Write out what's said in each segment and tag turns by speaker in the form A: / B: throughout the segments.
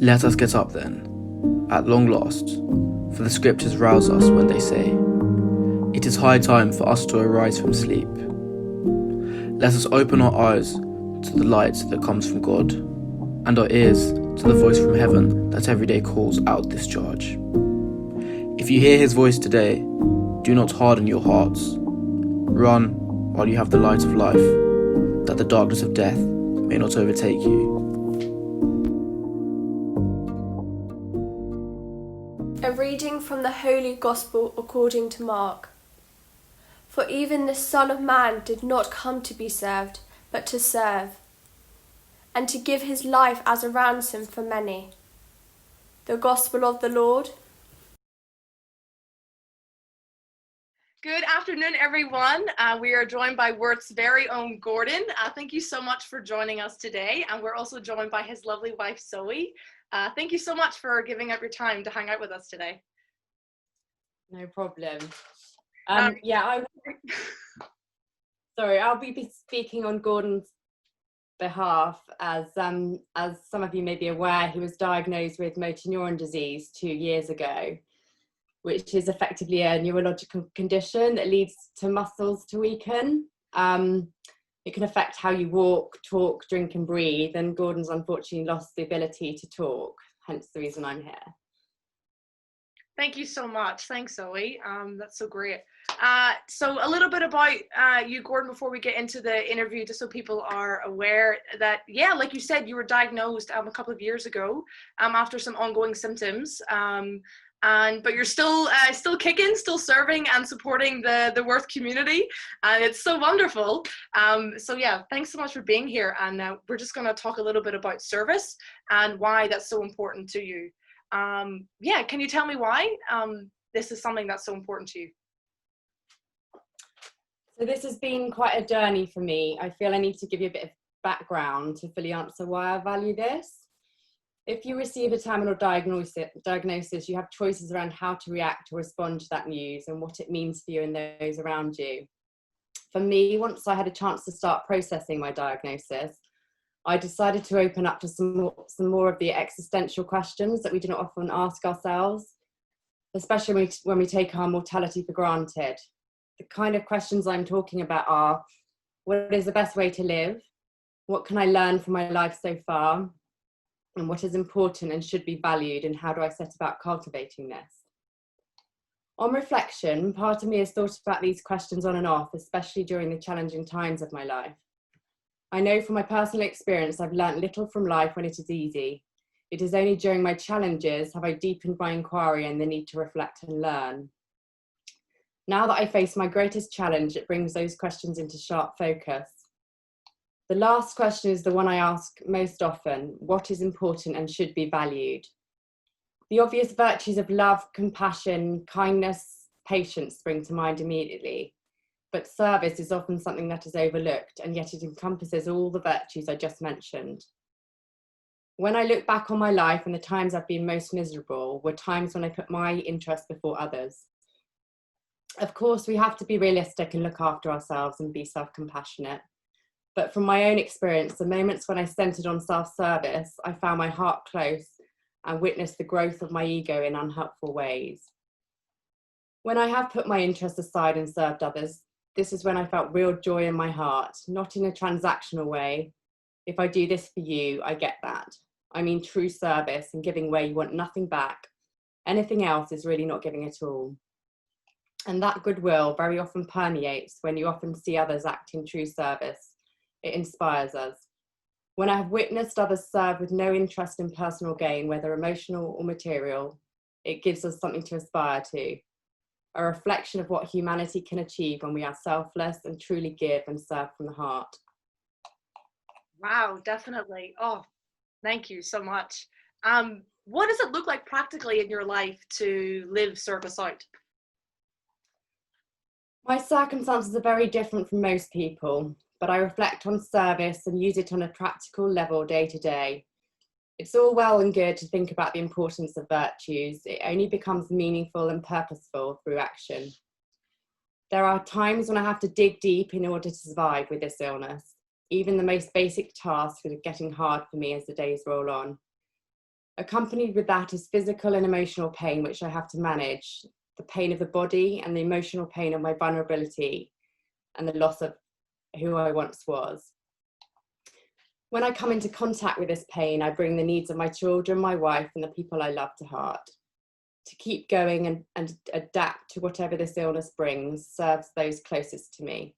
A: Let us get up then, at long last, for the scriptures rouse us when they say, it is high time for us to arise from sleep. Let us open our eyes to the light that comes from God, and our ears to the voice from heaven that every day calls out this charge. If you hear his voice today, do not harden your hearts. Run while you have the light of life, that the darkness of death may not overtake you.
B: A reading from the Holy Gospel according to Mark. For even the Son of Man did not come to be served, but to serve, and to give his life as a ransom for many. The Gospel of the Lord.
C: Good afternoon, everyone. We are joined by Worth's very own Gordon. Thank you so much for joining us today. And we're also joined by his lovely wife, Zoe. Thank you so much for giving up your time to hang out with us today.
D: No problem. Sorry, I'll be speaking on Gordon's behalf. As some of you may be aware, he was diagnosed with motor neuron disease 2 years ago, which is effectively a neurological condition that leads to muscles to weaken. It can affect how you walk, talk, drink and breathe, and Gordon's unfortunately lost the ability to talk, hence the reason I'm here.
C: Thank you so much. Thanks, Zoe. That's so great. So a little bit about you, Gordon, before we get into the interview, just so people are aware that, yeah, like you said, you were diagnosed a couple of years ago after some ongoing symptoms. But you're still kicking, still serving and supporting the Worth community, and it's so wonderful. So yeah, thanks so much for being here, and we're just going to talk a little bit about service and why that's so important to you. Yeah, can you tell me why this is something that's so important to you?
D: So this has been quite a journey for me. I feel I need to give you a bit of background to fully answer why I value this. If you receive a terminal diagnosis, you have choices around how to react or respond to that news and what it means for you and those around you. For me, once I had a chance to start processing my diagnosis, I decided to open up to some more of the existential questions that we do not often ask ourselves, especially when we take our mortality for granted. The kind of questions I'm talking about are, what is the best way to live? What can I learn from my life so far? And what is important and should be valued, and how do I set about cultivating this? On reflection, part of me has thought about these questions on and off, especially during the challenging times of my life. I know from my personal experience I've learnt little from life when it is easy. It is only during my challenges have I deepened my inquiry and the need to reflect and learn. Now that I face my greatest challenge, it brings those questions into sharp focus. The last question is the one I ask most often: what is important and should be valued? The obvious virtues of love, compassion, kindness, patience spring to mind immediately, but service is often something that is overlooked, and yet it encompasses all the virtues I just mentioned. When I look back on my life, and the times I've been most miserable were times when I put my interests before others. Of course, we have to be realistic and look after ourselves and be self-compassionate. But from my own experience, the moments when I centered on self-service, I found my heart close and witnessed the growth of my ego in unhelpful ways. When I have put my interests aside and served others, this is when I felt real joy in my heart, not in a transactional way. If I do this for you, I get that. I mean true service and giving where you want nothing back. Anything else is really not giving at all. And that goodwill very often permeates when you often see others act in true service. It inspires us. When I have witnessed others serve with no interest in personal gain, whether emotional or material, it gives us something to aspire to. A reflection of what humanity can achieve when we are selfless and truly give and serve from the heart.
C: Wow, definitely. Oh, thank you so much. What does it look like practically in your life to live service out?
D: My circumstances are very different from most people, but I reflect on service and use it on a practical level day to day. It's all well and good to think about the importance of virtues. It only becomes meaningful and purposeful through action. There are times when I have to dig deep in order to survive with this illness. Even the most basic tasks are getting hard for me as the days roll on. Accompanied with that is physical and emotional pain, which I have to manage, the pain of the body and the emotional pain of my vulnerability and the loss of who I once was. When I come into contact with this pain, I bring the needs of my children, my wife, and the people I love to heart. To keep going and adapt to whatever this illness brings serves those closest to me.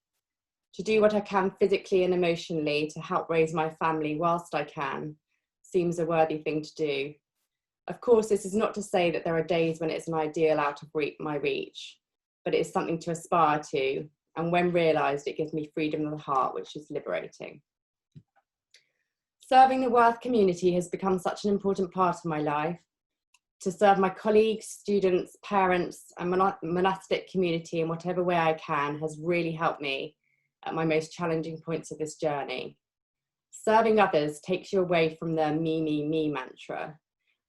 D: To do what I can physically and emotionally to help raise my family whilst I can seems a worthy thing to do. Of course, this is not to say that there are days when it's an ideal out of my reach, but it is something to aspire to, and when realised, it gives me freedom of the heart, which is liberating. Serving the Worth community has become such an important part of my life. To serve my colleagues, students, parents, and monastic community in whatever way I can has really helped me at my most challenging points of this journey. Serving others takes you away from the me, me, me mantra,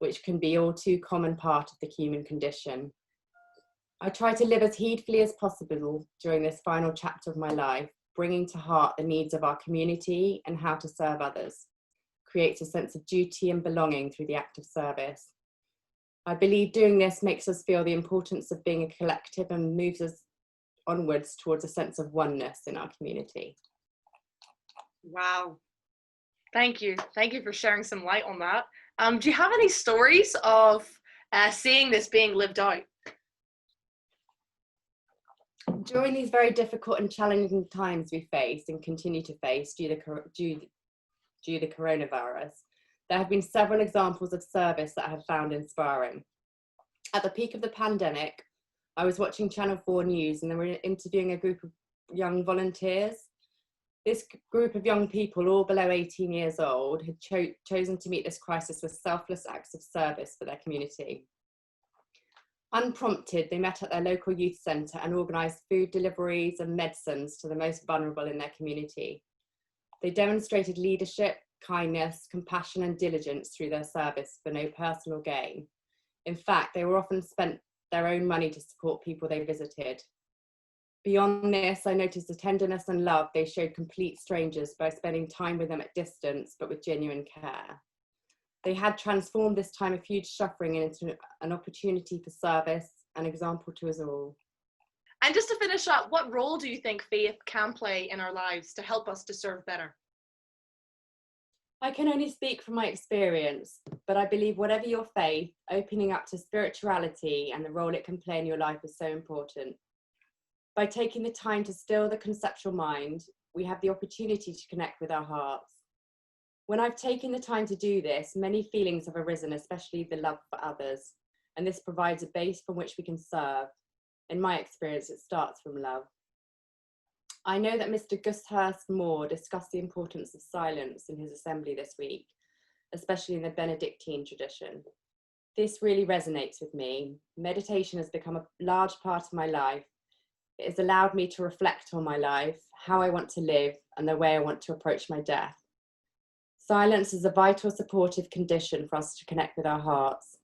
D: which can be all too common part of the human condition. I try to live as heedfully as possible during this final chapter of my life, bringing to heart the needs of our community and how to serve others. Creates a sense of duty and belonging through the act of service. I believe doing this makes us feel the importance of being a collective and moves us onwards towards a sense of oneness in our community.
C: Wow. Thank you. Thank you for sharing some light on that. Do you have any stories of seeing this being lived out?
D: During these very difficult and challenging times we face and continue to face due to the coronavirus, there have been several examples of service that I have found inspiring. At the peak of the pandemic, I was watching Channel 4 News and they were interviewing a group of young volunteers. This group of young people, all below 18 years old, had chosen to meet this crisis with selfless acts of service for their community. Unprompted, they met at their local youth centre and organised food deliveries and medicines to the most vulnerable in their community. They demonstrated leadership, kindness, compassion and diligence through their service for no personal gain. In fact, they were often spent their own money to support people they visited. Beyond this, I noticed the tenderness and love they showed complete strangers by spending time with them at distance, but with genuine care. They had transformed this time of huge suffering into an opportunity for service, an example to us all.
C: And just to finish up, what role do you think faith can play in our lives to help us to serve better?
D: I can only speak from my experience, but I believe whatever your faith, opening up to spirituality and the role it can play in your life is so important. By taking the time to still the conceptual mind, we have the opportunity to connect with our hearts. When I've taken the time to do this, many feelings have arisen, especially the love for others, and this provides a base from which we can serve. In my experience, it starts from love. I know that Mr Gushurst Moore discussed the importance of silence in his assembly this week, especially in the Benedictine tradition. This really resonates with me. Meditation has become a large part of my life. It has allowed me to reflect on my life, how I want to live, and the way I want to approach my death. Silence is a vital supportive condition for us to connect with our hearts.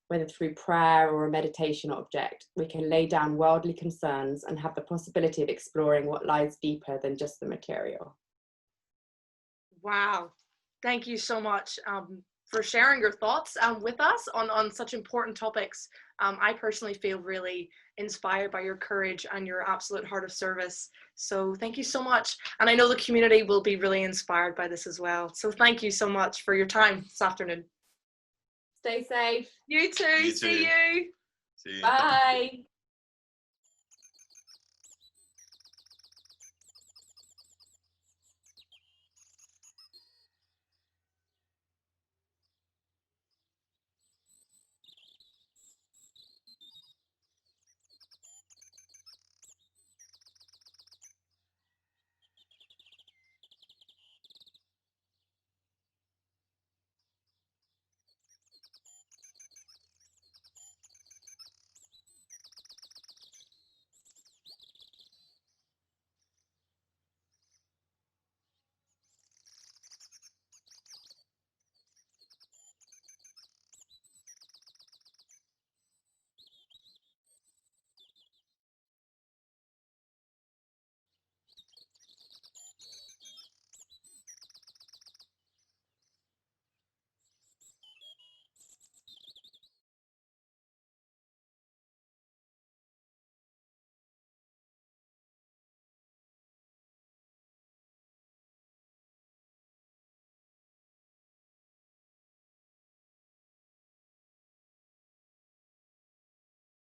D: Whether through prayer or a meditation object, we can lay down worldly concerns and have the possibility of exploring what lies deeper than just the material.
C: Wow. Thank you so much for sharing your thoughts with us on such important topics. I personally feel really inspired by your courage and your absolute heart of service. So thank you so much. And I know the community will be really inspired by this as well. So thank you so much for your time this afternoon.
D: Stay safe.
C: You too.
E: You too.
C: See you.
E: See you.
D: Bye.